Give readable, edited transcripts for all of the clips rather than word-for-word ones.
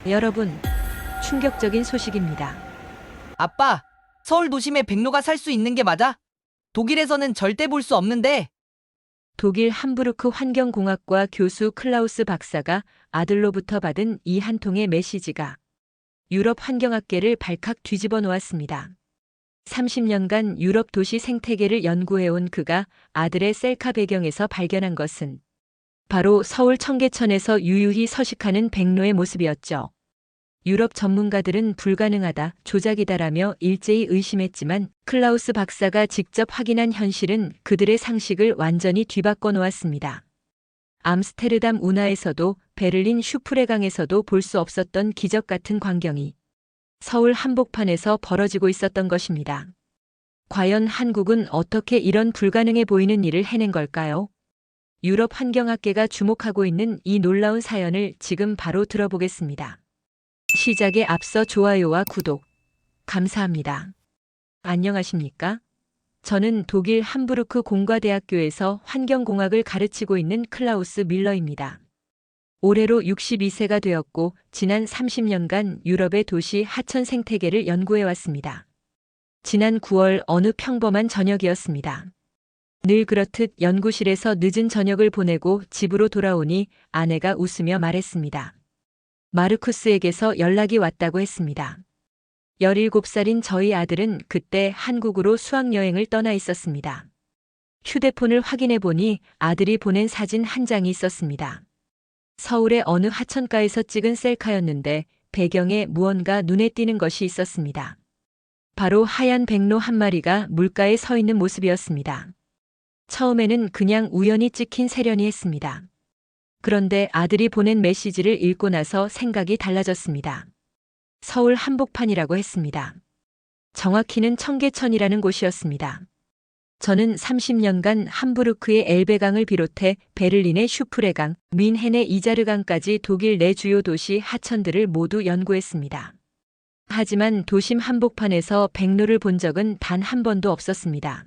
여러분, 충격적인 소식입니다. 아빠, 서울 도심에 백로가 살 수 있는 게 맞아? 독일에서는 절대 볼 수 없는데. 독일 함부르크 환경공학과 교수 클라우스 박사가 아들로부터 받은 이 한 통의 메시지가 유럽 환경학계를 발칵 뒤집어 놓았습니다. 30년간 유럽 도시 생태계를 연구해온 그가 아들의 셀카 배경에서 발견한 것은 바로 서울 청계천에서 유유히 서식하는 백로의 모습이었죠. 유럽 전문가들은 불가능하다, 조작이다라며 일제히 의심했지만 클라우스 박사가 직접 확인한 현실은 그들의 상식을 완전히 뒤바꿔 놓았습니다. 암스테르담 운하에서도 베를린 슈프레강에서도 볼 수 없었던 기적 같은 광경이 서울 한복판에서 벌어지고 있었던 것입니다. 과연 한국은 어떻게 이런 불가능해 보이는 일을 해낸 걸까요? 유럽 환경학계가 주목하고 있는 이 놀라운 사연을 지금 바로 들어보겠습니다. 시작에 앞서 좋아요와 구독 감사합니다. 안녕하십니까? 저는 독일 함부르크 공과대학교에서 환경공학을 가르치고 있는 클라우스 밀러입니다. 올해로 62세가 되었고 지난 30년간 유럽의 도시 하천 생태계를 연구해왔습니다. 지난 9월 어느 평범한 저녁이었습니다. 늘 그렇듯 연구실에서 늦은 저녁을 보내고 집으로 돌아오니 아내가 웃으며 말했습니다. 마르쿠스에게서 연락이 왔다고 했습니다. 17살인 저희 아들은 그때 한국으로 수학여행을 떠나 있었습니다. 휴대폰을 확인해 보니 아들이 보낸 사진 한 장이 있었습니다. 서울의 어느 하천가에서 찍은 셀카였는데 배경에 무언가 눈에 띄는 것이 있었습니다. 바로 하얀 백로 한 마리가 물가에 서 있는 모습이었습니다. 처음에는 그냥 우연히 찍힌 세련이 했습니다. 그런데 아들이 보낸 메시지를 읽고 나서 생각이 달라졌습니다. 서울 한복판이라고 했습니다. 정확히는 청계천이라는 곳이었습니다. 저는 30년간 함부르크의 엘베강을 비롯해 베를린의 슈프레강, 뮌헨의 이자르강까지 독일 내 주요 도시 하천들을 모두 연구했습니다. 하지만 도심 한복판에서 백로를 본 적은 단 한 번도 없었습니다.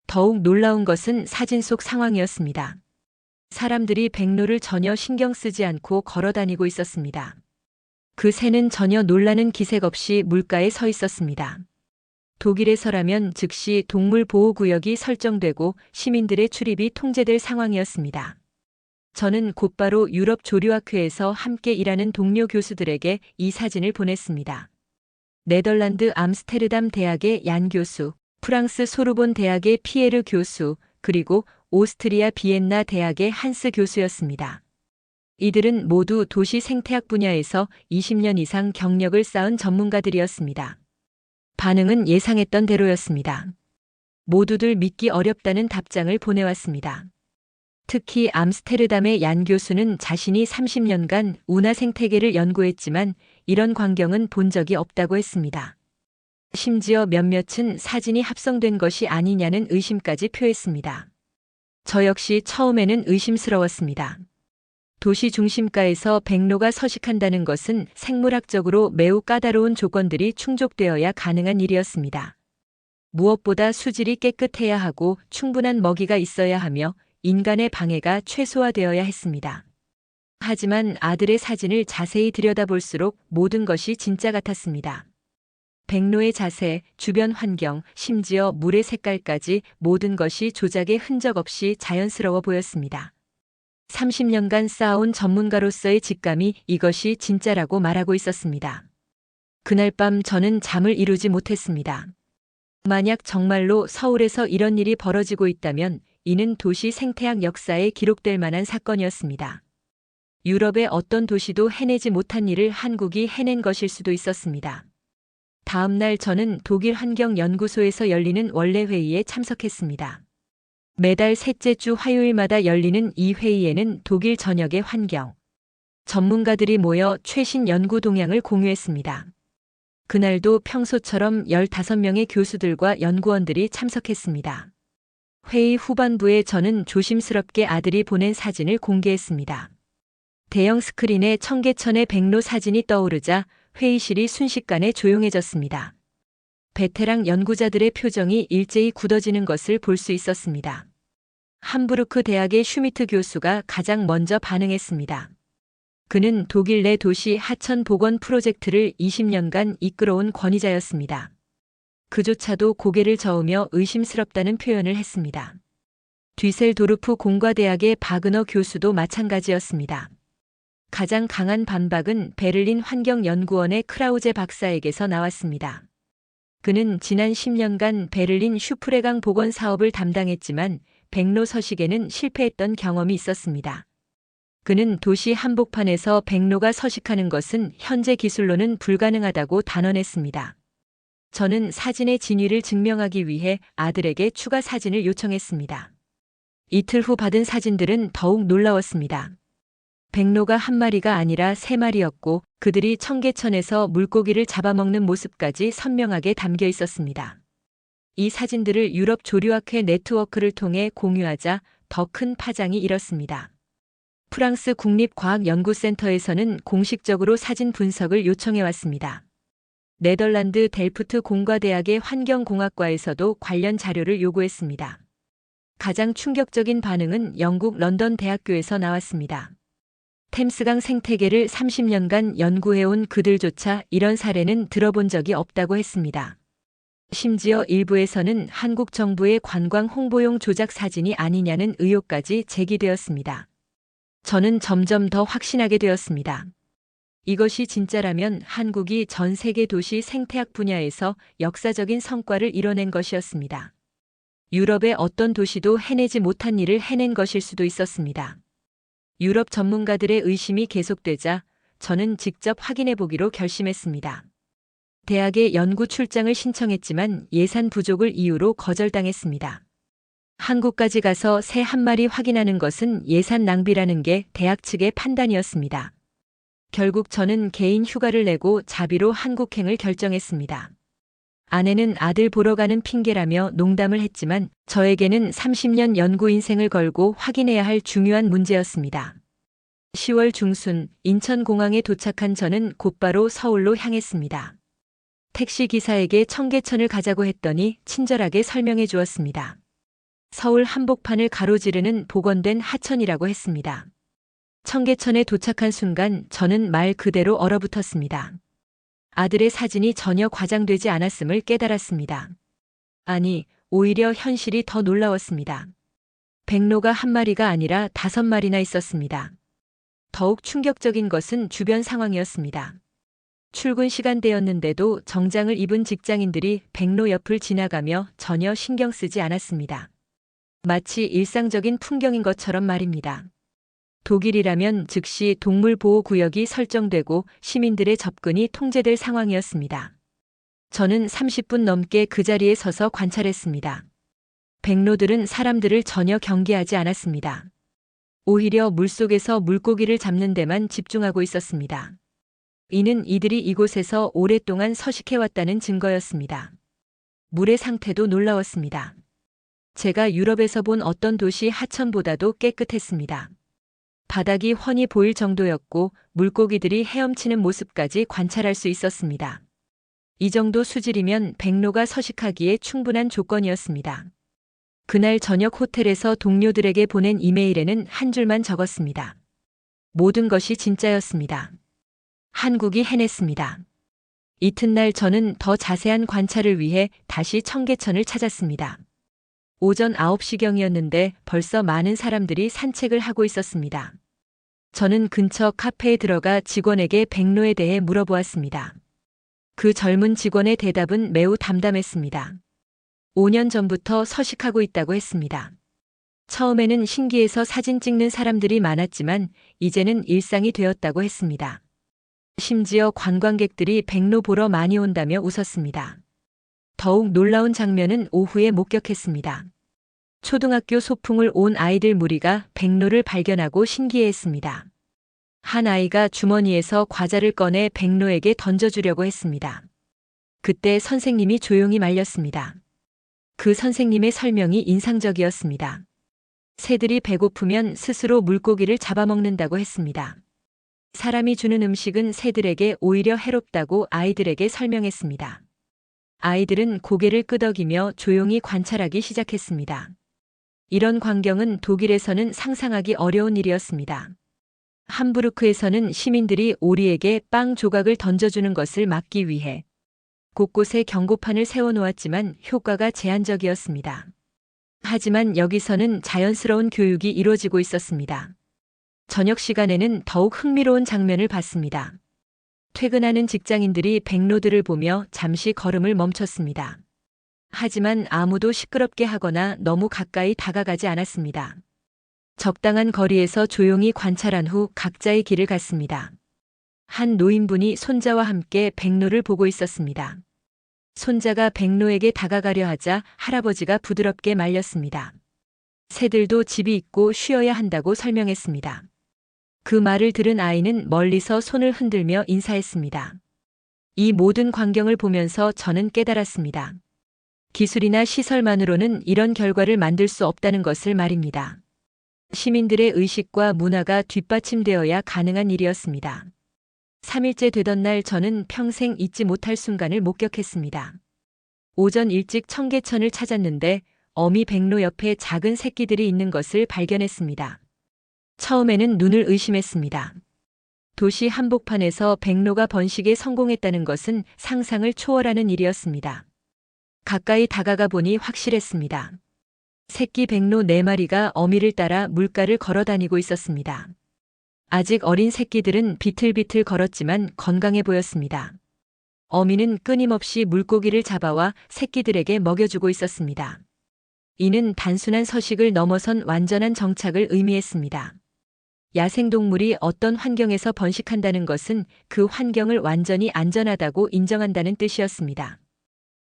더욱 놀라운 것은 사진 속 상황이었습니다. 사람들이 백로를 전혀 신경 쓰지 않고 걸어 다니고 있었습니다. 그 새는 전혀 놀라는 기색 없이 물가에 서 있었습니다. 독일에서라면 즉시 동물보호구역이 설정되고 시민들의 출입이 통제될 상황이었습니다. 저는 곧바로 유럽 조류학회에서 함께 일하는 동료 교수들에게 이 사진을 보냈습니다. 네덜란드 암스테르담 대학의 얀 교수, 프랑스 소르본 대학의 피에르 교수, 그리고 오스트리아 비엔나 대학의 한스 교수였습니다. 이들은 모두 도시 생태학 분야에서 20년 이상 경력을 쌓은 전문가들이었습니다. 반응은 예상했던 대로였습니다. 모두들 믿기 어렵다는 답장을 보내왔습니다. 특히 암스테르담의 얀 교수는 자신이 30년간 운하 생태계를 연구했지만 이런 광경은 본 적이 없다고 했습니다. 심지어 몇몇은 사진이 합성된 것이 아니냐는 의심까지 표했습니다. 저 역시 처음에는 의심스러웠습니다. 도시 중심가에서 백로가 서식한다는 것은 생물학적으로 매우 까다로운 조건들이 충족되어야 가능한 일이었습니다. 무엇보다 수질이 깨끗해야 하고 충분한 먹이가 있어야 하며 인간의 방해가 최소화되어야 했습니다. 하지만 아들의 사진을 자세히 들여다볼수록 모든 것이 진짜 같았습니다. 백로의 자세, 주변 환경, 심지어 물의 색깔까지 모든 것이 조작의 흔적 없이 자연스러워 보였습니다. 30년간 쌓아온 전문가로서의 직감이 이것이 진짜라고 말하고 있었습니다. 그날 밤 저는 잠을 이루지 못했습니다. 만약 정말로 서울에서 이런 일이 벌어지고 있다면 이는 도시 생태학 역사에 기록될 만한 사건이었습니다. 유럽의 어떤 도시도 해내지 못한 일을 한국이 해낸 것일 수도 있었습니다. 다음 날 저는 독일 환경연구소에서 열리는 원래 회의에 참석했습니다. 매달 셋째 주 화요일마다 열리는 이 회의에는 독일 전역의 환경 전문가들이 모여 최신 연구 동향을 공유했습니다. 그날도 평소처럼 15명의 교수들과 연구원들이 참석했습니다. 회의 후반부에 저는 조심스럽게 아들이 보낸 사진을 공개했습니다. 대형 스크린에 청계천의 백로 사진이 떠오르자 회의실이 순식간에 조용해졌습니다. 베테랑 연구자들의 표정이 일제히 굳어지는 것을 볼 수 있었습니다. 함부르크 대학의 슈미트 교수가 가장 먼저 반응했습니다. 그는 독일 내 도시 하천 복원 프로젝트를 20년간 이끌어온 권위자였습니다. 그조차도 고개를 저으며 의심스럽다는 표현을 했습니다. 뒤셀도르프 공과대학의 바그너 교수도 마찬가지였습니다. 가장 강한 반박은 베를린 환경연구원의 크라우제 박사에게서 나왔습니다. 그는 지난 10년간 베를린 슈프레강 복원 사업을 담당했지만 백로 서식에는 실패했던 경험이 있었습니다. 그는 도시 한복판에서 백로가 서식하는 것은 현재 기술로는 불가능하다고 단언했습니다. 저는 사진의 진위를 증명하기 위해 아들에게 추가 사진을 요청했습니다. 이틀 후 받은 사진들은 더욱 놀라웠습니다. 백로가 한 마리가 아니라 3마리였고 그들이 청계천에서 물고기를 잡아먹는 모습까지 선명하게 담겨 있었습니다. 이 사진들을 유럽 조류학회 네트워크를 통해 공유하자 더 큰 파장이 일었습니다. 프랑스 국립과학연구센터에서는 공식적으로 사진 분석을 요청해왔습니다. 네덜란드 델프트 공과대학의 환경공학과에서도 관련 자료를 요구했습니다. 가장 충격적인 반응은 영국 런던 대학교에서 나왔습니다. 템스강 생태계를 30년간 연구해온 그들조차 이런 사례는 들어본 적이 없다고 했습니다. 심지어 일부에서는 한국 정부의 관광 홍보용 조작 사진이 아니냐는 의혹까지 제기되었습니다. 저는 점점 더 확신하게 되었습니다. 이것이 진짜라면 한국이 전 세계 도시 생태학 분야에서 역사적인 성과를 이뤄낸 것이었습니다. 유럽의 어떤 도시도 해내지 못한 일을 해낸 것일 수도 있었습니다. 유럽 전문가들의 의심이 계속되자 저는 직접 확인해 보기로 결심했습니다. 대학에 연구 출장을 신청했지만 예산 부족을 이유로 거절당했습니다. 한국까지 가서 새 한 마리 확인하는 것은 예산 낭비라는 게 대학 측의 판단이었습니다. 결국 저는 개인 휴가를 내고 자비로 한국행을 결정했습니다. 아내는 아들 보러 가는 핑계라며 농담을 했지만 저에게는 30년 연구 인생을 걸고 확인해야 할 중요한 문제였습니다. 10월 중순 인천공항에 도착한 저는 곧바로 서울로 향했습니다. 택시 기사에게 청계천을 가자고 했더니 친절하게 설명해 주었습니다. 서울 한복판을 가로지르는 복원된 하천이라고 했습니다. 청계천에 도착한 순간 저는 말 그대로 얼어붙었습니다. 아들의 사진이 전혀 과장되지 않았음을 깨달았습니다. 아니, 오히려 현실이 더 놀라웠습니다. 백로가 한 마리가 아니라 5마리나 있었습니다. 더욱 충격적인 것은 주변 상황이었습니다. 출근 시간대였는데도 정장을 입은 직장인들이 백로 옆을 지나가며 전혀 신경 쓰지 않았습니다. 마치 일상적인 풍경인 것처럼 말입니다. 독일이라면 즉시 동물보호구역이 설정되고 시민들의 접근이 통제될 상황이었습니다. 저는 30분 넘게 그 자리에 서서 관찰했습니다. 백로들은 사람들을 전혀 경계하지 않았습니다. 오히려 물속에서 물고기를 잡는 데만 집중하고 있었습니다. 이는 이들이 이곳에서 오랫동안 서식해왔다는 증거였습니다. 물의 상태도 놀라웠습니다. 제가 유럽에서 본 어떤 도시 하천보다도 깨끗했습니다. 바닥이 훤히 보일 정도였고 물고기들이 헤엄치는 모습까지 관찰할 수 있었습니다. 이 정도 수질이면 백로가 서식하기에 충분한 조건이었습니다. 그날 저녁 호텔에서 동료들에게 보낸 이메일에는 한 줄만 적었습니다. 모든 것이 진짜였습니다. 한국이 해냈습니다. 이튿날 저는 더 자세한 관찰을 위해 다시 청계천을 찾았습니다. 오전 9시경이었는데 벌써 많은 사람들이 산책을 하고 있었습니다. 저는 근처 카페에 들어가 직원에게 백로에 대해 물어보았습니다. 그 젊은 직원의 대답은 매우 담담했습니다. 5년 전부터 서식하고 있다고 했습니다. 처음에는 신기해서 사진 찍는 사람들이 많았지만 이제는 일상이 되었다고 했습니다. 심지어 관광객들이 백로 보러 많이 온다며 웃었습니다. 더욱 놀라운 장면은 오후에 목격했습니다. 초등학교 소풍을 온 아이들 무리가 백로를 발견하고 신기해했습니다. 한 아이가 주머니에서 과자를 꺼내 백로에게 던져주려고 했습니다. 그때 선생님이 조용히 말렸습니다. 그 선생님의 설명이 인상적이었습니다. 새들이 배고프면 스스로 물고기를 잡아먹는다고 했습니다. 사람이 주는 음식은 새들에게 오히려 해롭다고 아이들에게 설명했습니다. 아이들은 고개를 끄덕이며 조용히 관찰하기 시작했습니다. 이런 광경은 독일에서는 상상하기 어려운 일이었습니다. 함부르크에서는 시민들이 오리에게 빵 조각을 던져주는 것을 막기 위해 곳곳에 경고판을 세워놓았지만 효과가 제한적이었습니다. 하지만 여기서는 자연스러운 교육이 이루어지고 있었습니다. 저녁 시간에는 더욱 흥미로운 장면을 봤습니다. 퇴근하는 직장인들이 백로들을 보며 잠시 걸음을 멈췄습니다. 하지만 아무도 시끄럽게 하거나 너무 가까이 다가가지 않았습니다. 적당한 거리에서 조용히 관찰한 후 각자의 길을 갔습니다. 한 노인분이 손자와 함께 백로를 보고 있었습니다. 손자가 백로에게 다가가려 하자 할아버지가 부드럽게 말렸습니다. 새들도 집이 있고 쉬어야 한다고 설명했습니다. 그 말을 들은 아이는 멀리서 손을 흔들며 인사했습니다. 이 모든 광경을 보면서 저는 깨달았습니다. 기술이나 시설만으로는 이런 결과를 만들 수 없다는 것을 말입니다. 시민들의 의식과 문화가 뒷받침되어야 가능한 일이었습니다. 3일째 되던 날 저는 평생 잊지 못할 순간을 목격했습니다. 오전 일찍 청계천을 찾았는데 어미 백로 옆에 작은 새끼들이 있는 것을 발견했습니다. 처음에는 눈을 의심했습니다. 도시 한복판에서 백로가 번식에 성공했다는 것은 상상을 초월하는 일이었습니다. 가까이 다가가 보니 확실했습니다. 새끼 백로 4마리가 어미를 따라 물가를 걸어 다니고 있었습니다. 아직 어린 새끼들은 비틀비틀 걸었지만 건강해 보였습니다. 어미는 끊임없이 물고기를 잡아와 새끼들에게 먹여주고 있었습니다. 이는 단순한 서식을 넘어선 완전한 정착을 의미했습니다. 야생동물이 어떤 환경에서 번식한다는 것은 그 환경을 완전히 안전하다고 인정한다는 뜻이었습니다.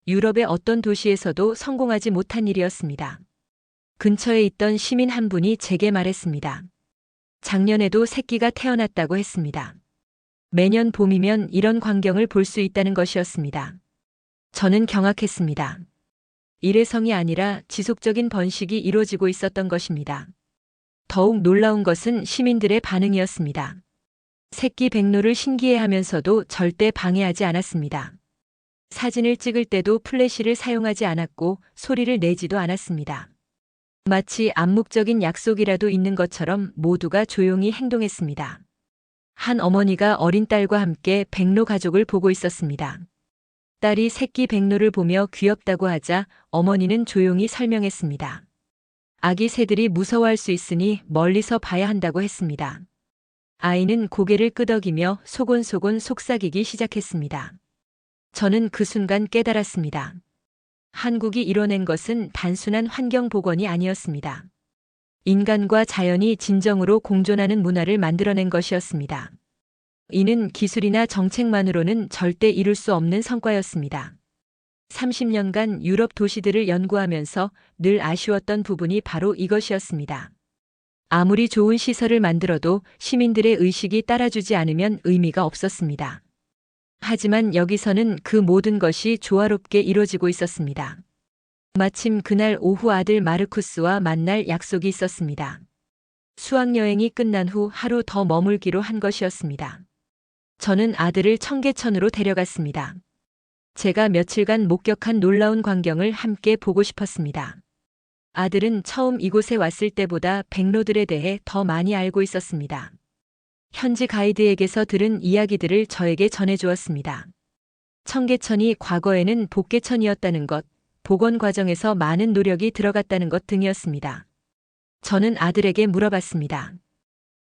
유럽의 어떤 도시에서도 성공하지 못한 일이었습니다. 근처에 있던 시민 한 분이 제게 말했습니다. 작년에도 새끼가 태어났다고 했습니다. 매년 봄이면 이런 광경을 볼 수 있다는 것이었습니다. 저는 경악했습니다. 일회성이 아니라 지속적인 번식이 이루어지고 있었던 것입니다. 더욱 놀라운 것은 시민들의 반응이었습니다. 새끼 백로를 신기해하면서도 절대 방해하지 않았습니다. 사진을 찍을 때도 플래시를 사용하지 않았고 소리를 내지도 않았습니다. 마치 암묵적인 약속이라도 있는 것처럼 모두가 조용히 행동했습니다. 한 어머니가 어린 딸과 함께 백로 가족을 보고 있었습니다. 딸이 새끼 백로를 보며 귀엽다고 하자 어머니는 조용히 설명했습니다. 아기 새들이 무서워할 수 있으니 멀리서 봐야 한다고 했습니다. 아이는 고개를 끄덕이며 소곤소곤 속삭이기 시작했습니다. 저는 그 순간 깨달았습니다. 한국이 이뤄낸 것은 단순한 환경 복원이 아니었습니다. 인간과 자연이 진정으로 공존하는 문화를 만들어낸 것이었습니다. 이는 기술이나 정책만으로는 절대 이룰 수 없는 성과였습니다. 30년간 유럽 도시들을 연구하면서 늘 아쉬웠던 부분이 바로 이것이었습니다. 아무리 좋은 시설을 만들어도 시민들의 의식이 따라주지 않으면 의미가 없었습니다. 하지만 여기서는 그 모든 것이 조화롭게 이루어지고 있었습니다. 마침 그날 오후 아들 마르쿠스와 만날 약속이 있었습니다. 수학여행이 끝난 후 하루 더 머물기로 한 것이었습니다. 저는 아들을 청계천으로 데려갔습니다. 제가 며칠간 목격한 놀라운 광경을 함께 보고 싶었습니다. 아들은 처음 이곳에 왔을 때보다 백로들에 대해 더 많이 알고 있었습니다. 현지 가이드에게서 들은 이야기들을 저에게 전해주었습니다. 청계천이 과거에는 복개천이었다는 것, 복원 과정에서 많은 노력이 들어갔다는 것 등이었습니다. 저는 아들에게 물어봤습니다.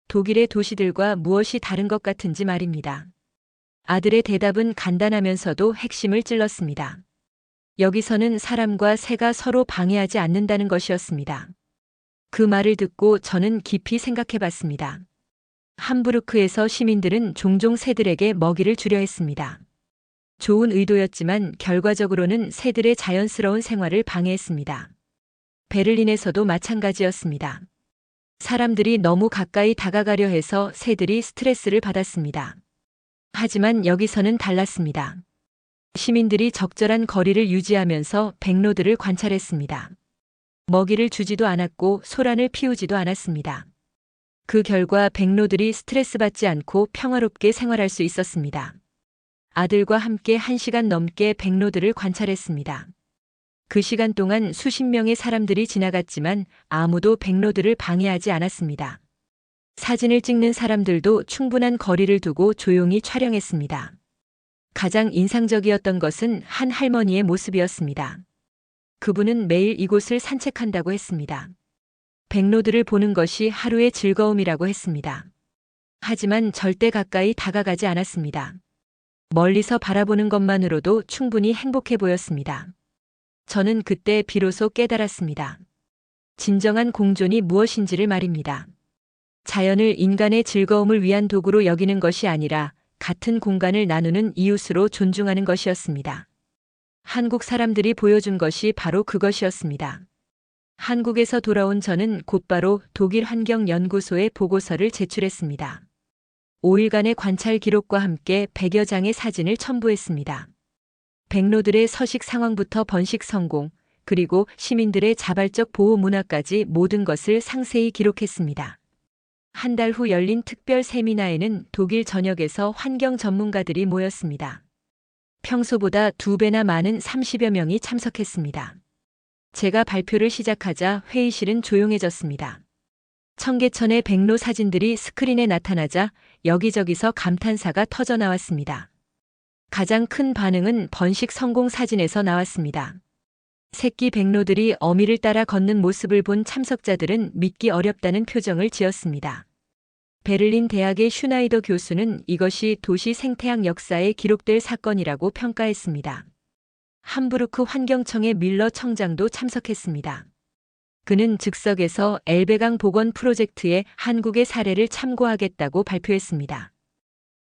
독일의 도시들과 무엇이 다른 것 같은지 말입니다. 아들의 대답은 간단하면서도 핵심을 찔렀습니다. 여기서는 사람과 새가 서로 방해하지 않는다는 것이었습니다. 그 말을 듣고 저는 깊이 생각해 봤습니다. 함부르크에서 시민들은 종종 새들에게 먹이를 주려 했습니다. 좋은 의도였지만 결과적으로는 새들의 자연스러운 생활을 방해했습니다. 베를린에서도 마찬가지였습니다. 사람들이 너무 가까이 다가가려 해서 새들이 스트레스를 받았습니다. 하지만 여기서는 달랐습니다. 시민들이 적절한 거리를 유지하면서 백로들을 관찰했습니다. 먹이를 주지도 않았고 소란을 피우지도 않았습니다. 그 결과 백로들이 스트레스 받지 않고 평화롭게 생활할 수 있었습니다. 아들과 함께 1시간 넘게 백로들을 관찰했습니다. 그 시간 동안 수십 명의 사람들이 지나갔지만 아무도 백로들을 방해하지 않았습니다. 사진을 찍는 사람들도 충분한 거리를 두고 조용히 촬영했습니다. 가장 인상적이었던 것은 한 할머니의 모습이었습니다. 그분은 매일 이곳을 산책한다고 했습니다. 백로들을 보는 것이 하루의 즐거움이라고 했습니다. 하지만 절대 가까이 다가가지 않았습니다. 멀리서 바라보는 것만으로도 충분히 행복해 보였습니다. 저는 그때 비로소 깨달았습니다. 진정한 공존이 무엇인지를 말입니다. 자연을 인간의 즐거움을 위한 도구로 여기는 것이 아니라 같은 공간을 나누는 이웃으로 존중하는 것이었습니다. 한국 사람들이 보여준 것이 바로 그것이었습니다. 한국에서 돌아온 저는 곧바로 독일 환경연구소에 보고서를 제출했습니다. 5일간의 관찰 기록과 함께 100여 장의 사진을 첨부했습니다. 백로들의 서식 상황부터 번식 성공, 그리고 시민들의 자발적 보호 문화까지 모든 것을 상세히 기록했습니다. 한 달 후 열린 특별 세미나에는 독일 전역에서 환경 전문가들이 모였습니다. 평소보다 2배나 많은 30여 명이 참석했습니다. 제가 발표를 시작하자 회의실은 조용해졌습니다. 청계천의 백로 사진들이 스크린에 나타나자 여기저기서 감탄사가 터져 나왔습니다. 가장 큰 반응은 번식 성공 사진에서 나왔습니다. 새끼 백로들이 어미를 따라 걷는 모습을 본 참석자들은 믿기 어렵다는 표정을 지었습니다. 베를린 대학의 슈나이더 교수는 이것이 도시 생태학 역사에 기록될 사건이라고 평가했습니다. 함부르크 환경청의 밀러 청장도 참석했습니다. 그는 즉석에서 엘베강 복원 프로젝트의 한국의 사례를 참고하겠다고 발표했습니다.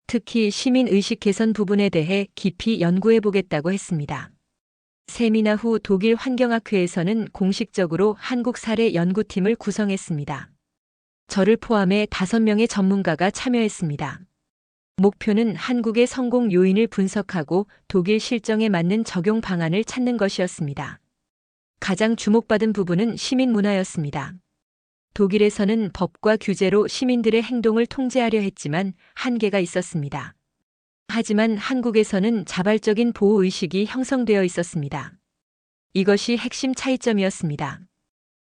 특히 시민 의식 개선 부분에 대해 깊이 연구해 보겠다고 했습니다. 세미나 후 독일 환경학회에서는 공식적으로 한국 사례 연구팀을 구성했습니다. 저를 포함해 5명의 전문가가 참여했습니다. 목표는 한국의 성공 요인을 분석하고 독일 실정에 맞는 적용 방안을 찾는 것이었습니다. 가장 주목받은 부분은 시민 문화였습니다. 독일에서는 법과 규제로 시민들의 행동을 통제하려 했지만 한계가 있었습니다. 하지만 한국에서는 자발적인 보호의식이 형성되어 있었습니다. 이것이 핵심 차이점이었습니다.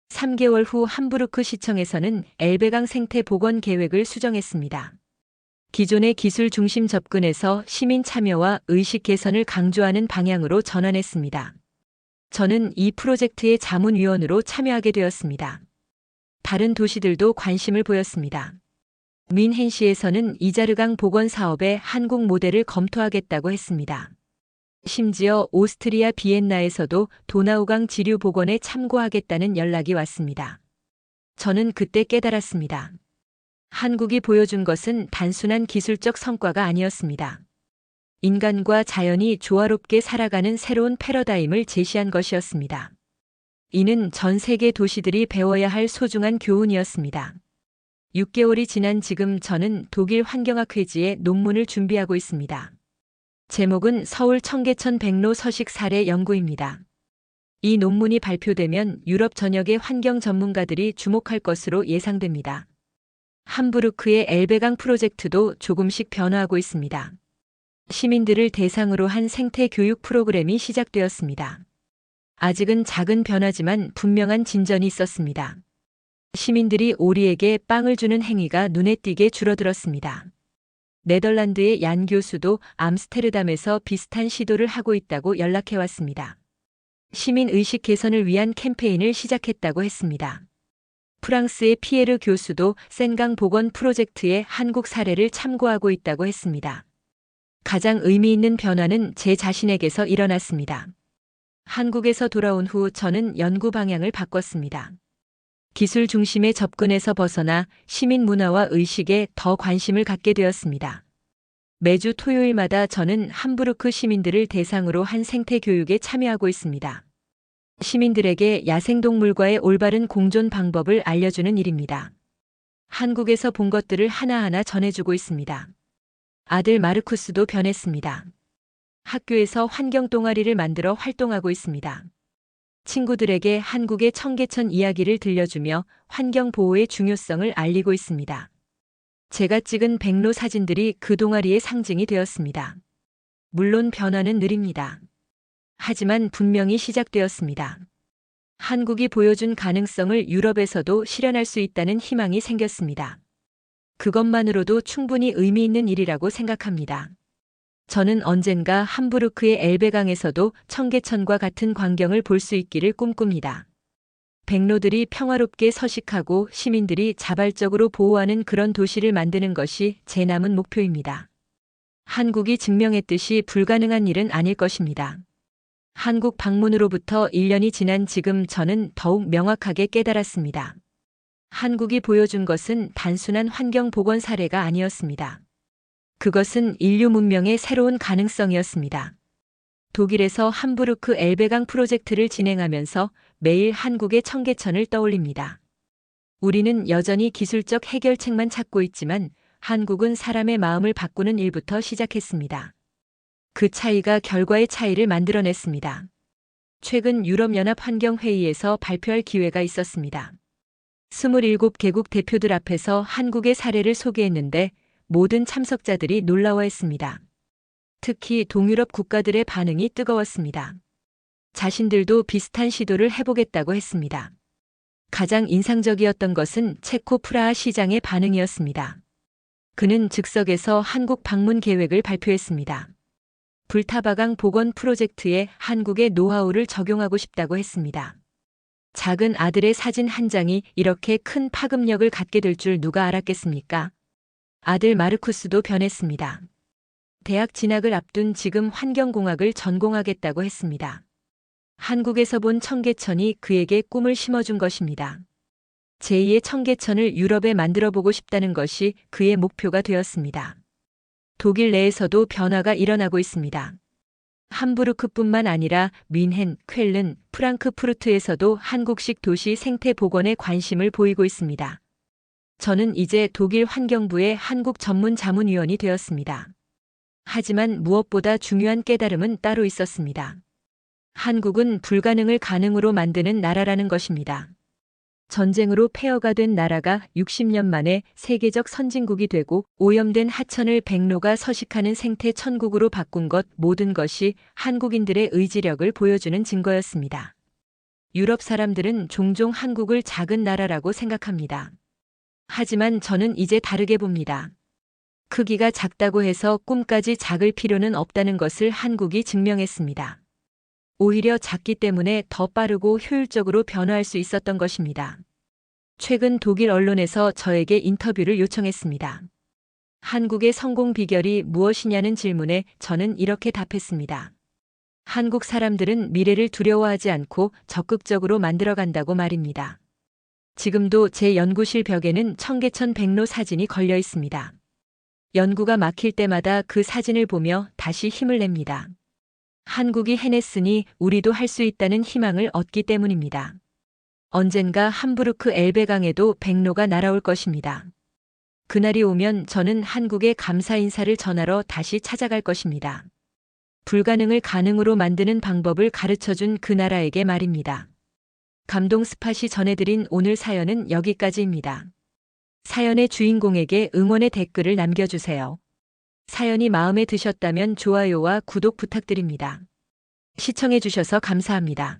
3개월 후 함부르크 시청에서는 엘베강 생태 복원 계획을 수정했습니다. 기존의 기술 중심 접근에서 시민 참여와 의식 개선을 강조하는 방향으로 전환했습니다. 저는 이 프로젝트의 자문위원으로 참여하게 되었습니다. 다른 도시들도 관심을 보였습니다. 뮌헨시에서는 이자르강 복원 사업의 한국 모델을 검토하겠다고 했습니다. 심지어 오스트리아 비엔나에서도 도나우강 지류 복원에 참고하겠다는 연락이 왔습니다. 저는 그때 깨달았습니다. 한국이 보여준 것은 단순한 기술적 성과가 아니었습니다. 인간과 자연이 조화롭게 살아가는 새로운 패러다임을 제시한 것이었습니다. 이는 전 세계 도시들이 배워야 할 소중한 교훈이었습니다. 6개월이 지난 지금 저는 독일 환경학회지에 논문을 준비하고 있습니다. 제목은 서울 청계천 백로 서식 사례 연구입니다. 이 논문이 발표되면 유럽 전역의 환경 전문가들이 주목할 것으로 예상됩니다. 함부르크의 엘베강 프로젝트도 조금씩 변화하고 있습니다. 시민들을 대상으로 한 생태 교육 프로그램이 시작되었습니다. 아직은 작은 변화지만 분명한 진전이 있었습니다. 시민들이 오리에게 빵을 주는 행위가 눈에 띄게 줄어들었습니다. 네덜란드의 얀 교수도 암스테르담에서 비슷한 시도를 하고 있다고 연락해 왔습니다. 시민 의식 개선을 위한 캠페인을 시작했다고 했습니다. 프랑스의 피에르 교수도 센강 복원 프로젝트의 한국 사례를 참고하고 있다고 했습니다. 가장 의미 있는 변화는 제 자신에게서 일어났습니다. 한국에서 돌아온 후 저는 연구 방향을 바꿨습니다. 기술 중심의 접근에서 벗어나 시민 문화와 의식에 더 관심을 갖게 되었습니다. 매주 토요일마다 저는 함부르크 시민들을 대상으로 한 생태 교육에 참여하고 있습니다. 시민들에게 야생동물과의 올바른 공존 방법을 알려주는 일입니다. 한국에서 본 것들을 하나하나 전해주고 있습니다. 아들 마르쿠스도 변했습니다. 학교에서 환경 동아리를 만들어 활동하고 있습니다. 친구들에게 한국의 청계천 이야기를 들려주며 환경 보호의 중요성을 알리고 있습니다. 제가 찍은 백로 사진들이 그 동아리의 상징이 되었습니다. 물론 변화는 느립니다. 하지만 분명히 시작되었습니다. 한국이 보여준 가능성을 유럽에서도 실현할 수 있다는 희망이 생겼습니다. 그것만으로도 충분히 의미 있는 일이라고 생각합니다. 저는 언젠가 함부르크의 엘베강에서도 청계천과 같은 광경을 볼 수 있기를 꿈꿉니다. 백로들이 평화롭게 서식하고 시민들이 자발적으로 보호하는 그런 도시를 만드는 것이 제 남은 목표입니다. 한국이 증명했듯이 불가능한 일은 아닐 것입니다. 한국 방문으로부터 1년이 지난 지금 저는 더욱 명확하게 깨달았습니다. 한국이 보여준 것은 단순한 환경 복원 사례가 아니었습니다. 그것은 인류 문명의 새로운 가능성이었습니다. 독일에서 함부르크 엘베강 프로젝트를 진행하면서 매일 한국의 청계천을 떠올립니다. 우리는 여전히 기술적 해결책만 찾고 있지만 한국은 사람의 마음을 바꾸는 일부터 시작했습니다. 그 차이가 결과의 차이를 만들어냈습니다. 최근 유럽연합 환경회의에서 발표할 기회가 있었습니다. 27개국 대표들 앞에서 한국의 사례를 소개했는데 모든 참석자들이 놀라워했습니다. 특히 동유럽 국가들의 반응이 뜨거웠습니다. 자신들도 비슷한 시도를 해보겠다고 했습니다. 가장 인상적이었던 것은 체코 프라하 시장의 반응이었습니다. 그는 즉석에서 한국 방문 계획을 발표했습니다. 불타바강 복원 프로젝트에 한국의 노하우를 적용하고 싶다고 했습니다. 작은 아들의 사진 한 장이 이렇게 큰 파급력을 갖게 될 줄 누가 알았겠습니까? 아들 마르쿠스도 변했습니다. 대학 진학을 앞둔 지금 환경공학을 전공하겠다고 했습니다. 한국에서 본 청계천이 그에게 꿈을 심어준 것입니다. 제2의 청계천을 유럽에 만들어보고 싶다는 것이 그의 목표가 되었습니다. 독일 내에서도 변화가 일어나고 있습니다. 함부르크뿐만 아니라 뮌헨, 쾰른, 프랑크푸르트에서도 한국식 도시 생태 복원에 관심을 보이고 있습니다. 저는 이제 독일 환경부의 한국 전문 자문위원이 되었습니다. 하지만 무엇보다 중요한 깨달음은 따로 있었습니다. 한국은 불가능을 가능으로 만드는 나라라는 것입니다. 전쟁으로 폐허가 된 나라가 60년 만에 세계적 선진국이 되고 오염된 하천을 백로가 서식하는 생태 천국으로 바꾼 것 모든 것이 한국인들의 의지력을 보여주는 증거였습니다. 유럽 사람들은 종종 한국을 작은 나라라고 생각합니다. 하지만 저는 이제 다르게 봅니다. 크기가 작다고 해서 꿈까지 작을 필요는 없다는 것을 한국이 증명했습니다. 오히려 작기 때문에 더 빠르고 효율적으로 변화할 수 있었던 것입니다. 최근 독일 언론에서 저에게 인터뷰를 요청했습니다. 한국의 성공 비결이 무엇이냐는 질문에 저는 이렇게 답했습니다. 한국 사람들은 미래를 두려워하지 않고 적극적으로 만들어간다고 말입니다. 지금도 제 연구실 벽에는 청계천 백로 사진이 걸려 있습니다. 연구가 막힐 때마다 그 사진을 보며 다시 힘을 냅니다. 한국이 해냈으니 우리도 할 수 있다는 희망을 얻기 때문입니다. 언젠가 함부르크 엘베강에도 백로가 날아올 것입니다. 그날이 오면 저는 한국에 감사 인사를 전하러 다시 찾아갈 것입니다. 불가능을 가능으로 만드는 방법을 가르쳐준 그 나라에게 말입니다. 감동 스팟이 전해드린 오늘 사연은 여기까지입니다. 사연의 주인공에게 응원의 댓글을 남겨주세요. 사연이 마음에 드셨다면 좋아요와 구독 부탁드립니다. 시청해주셔서 감사합니다.